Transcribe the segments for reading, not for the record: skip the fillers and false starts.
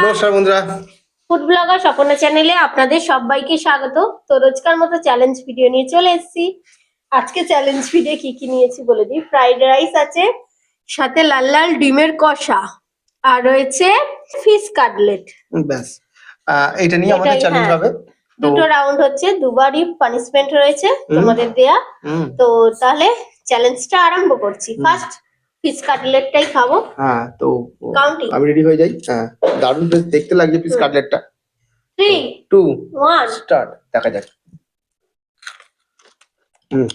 নমস্কার বন্ধুরা, food blogger স্বপনা চ্যানেলে আপনাদের সবাইকে স্বাগত। তো রোজকার মতো চ্যালেঞ্জ ভিডিও নিয়ে চলে এসেছি। আজকে চ্যালেঞ্জ ভিডিও কি কি নিয়েছি বলে দিই। ফ্রাইড রাইস আছে, সাথে লাল লাল ডিমের কষা, আর রয়েছে ফিশ কাটলেট। ব্যাস এইটা নিয়ে আমাদের এটাই, চ্যালেঞ্জ হ্যাঁ। হবে। দুটো রাউন্ড হচ্ছে, দুবারই পানিশমেন্ট রয়েছে তোমাদের দেয়া। হুম, তো তাহলে চ্যালেঞ্জটা আরম্ভ করছি। ফার্স্ট ফিশ কাটলেটটাই খাবো। হ্যাঁ, তো কাউন্টিং আমি রেডি হয়ে যাই। হ্যাঁ, দারুণ বেশ দেখতে লাগছে পিস কাটলেটটা। 3, 2 1 স্টার্ট, দেখা যাক। হুম,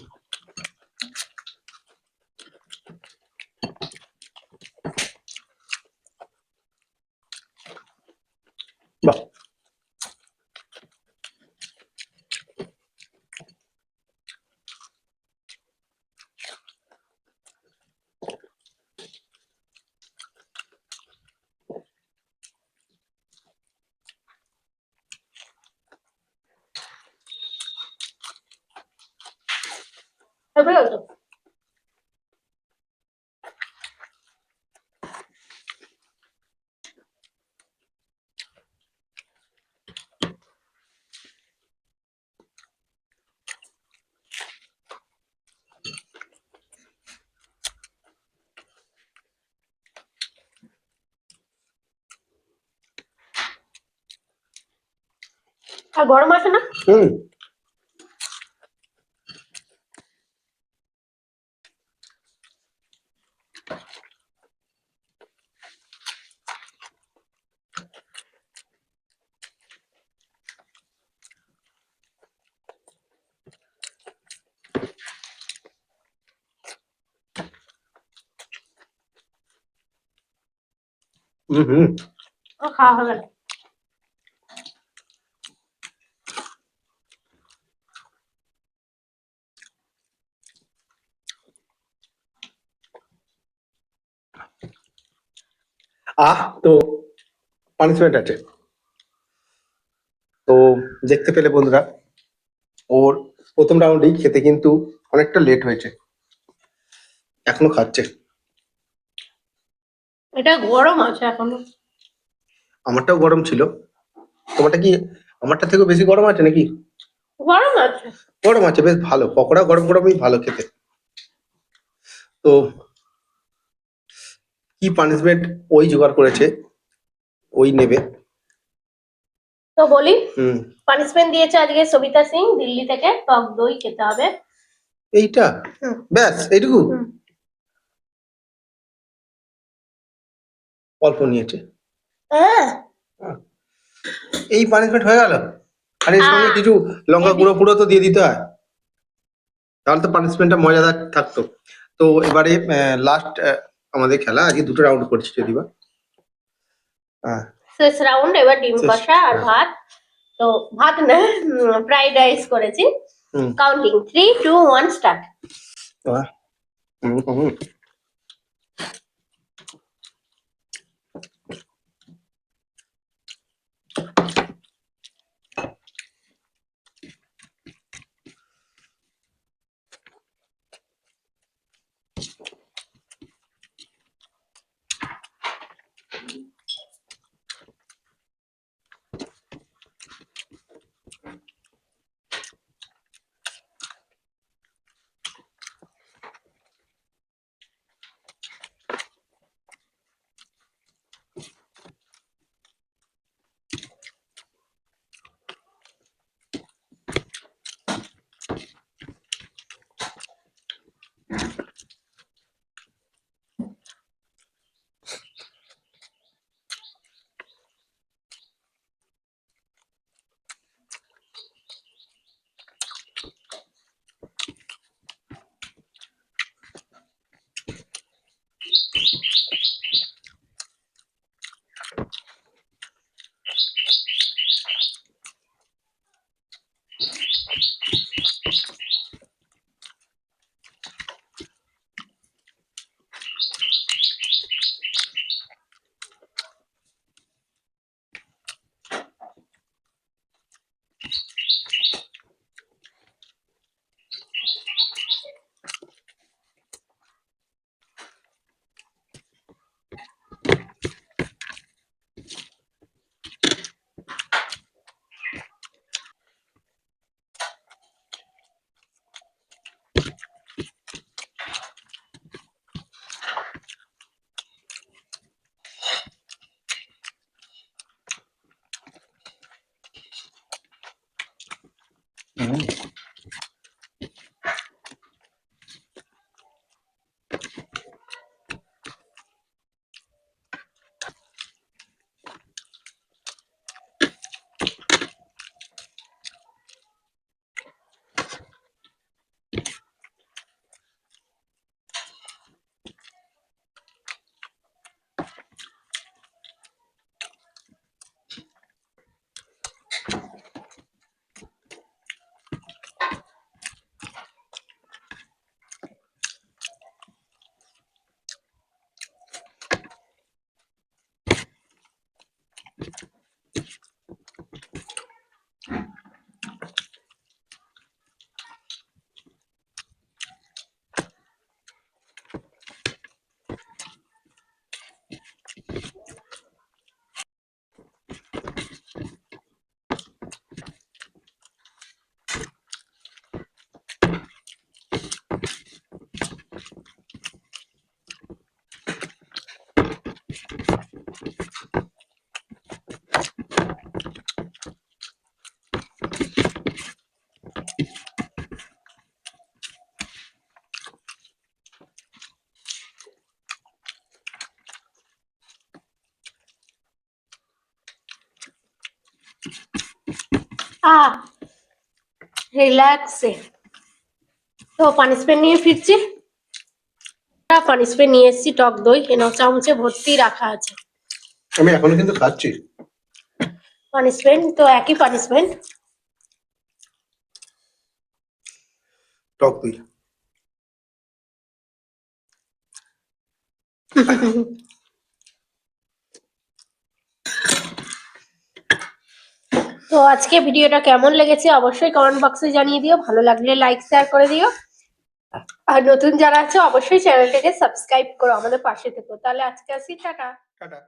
বাহ, আর গরম আছে না? হুম, হুম, খাওয়া হবে না। তো পানিশমেন্ট আছে। তো দেখতে পেলে বন্ধুরা, ওর প্রথম রাউন্ডেই খেতে কিন্তু অনেকটা লেট হয়েছে, এখনো খাচ্ছে। এটা গরম আছে এখনো। আমারটাও গরম ছিল। তোমারটা কি আমারটা থেকেও বেশি গরম আছে নাকি? গরম আছে। গরম আছে, বেশ ভালো। পকোড়া গরম গরমই ভালো খেতে। তো কি পানিশমেন্ট ওই জোগাড় করেছে, ওই নেবে। তো বলি, হুম, পানিশমেন্ট দিয়েছে আজকে সবিতা সিং দিল্লি থেকে, টক দই খেতে হবে। এইটা হুম, ব্যাস, এইটুকু হুম। অল্প নিয়েছে। হ্যাঁ। এই পানিশমেন্ট হয়ে গেল। আর এর সঙ্গে কিছু লঙ্কা গুঁড়ো ফুড়ো তো দিয়ে দিতে হয়, তাহলে তো পানিশমেন্টটা মজাদার থাকতো। তো এবারে লাস্ট আমাদের খেলা, আজকে দুটো রাউন্ড করছি যদিবা। শেষ রাউন্ড, এবার ডিম শেষ, কষা আর হ্যাঁ। ভাত। তো ভাত না, ফ্রাইড রাইস করেছি। হুম, কাউন্টিং 3, 2, 1 স্টার্ট। বাহ, হুম, হুম, রিল্যাক্সে। তো পানিশমেন্ট নিয়ে ফিরছি। পানিশমেন্ট নিয়ে এসেছি টক দই, এনাও চামচে ভর্তি রাখা আছে। আমি এখনো কিন্তু খাচ্ছি। পানিশমেন্ট তো একই পানিশমেন্ট। টক দই। তো আজকে ভিডিওটা কেমন লেগেছে অবশ্যই কমেন্ট বক্সে জানিয়ে দিও, ভালো লাগলে লাইক শেয়ার করে দিও, আর নতুন যারা আছে অবশ্যই চ্যানেলটাকে সাবস্ক্রাইব করো, আমাদের পাশে থেকো। তাহলে আজকে আসি, টাটা। টাটা।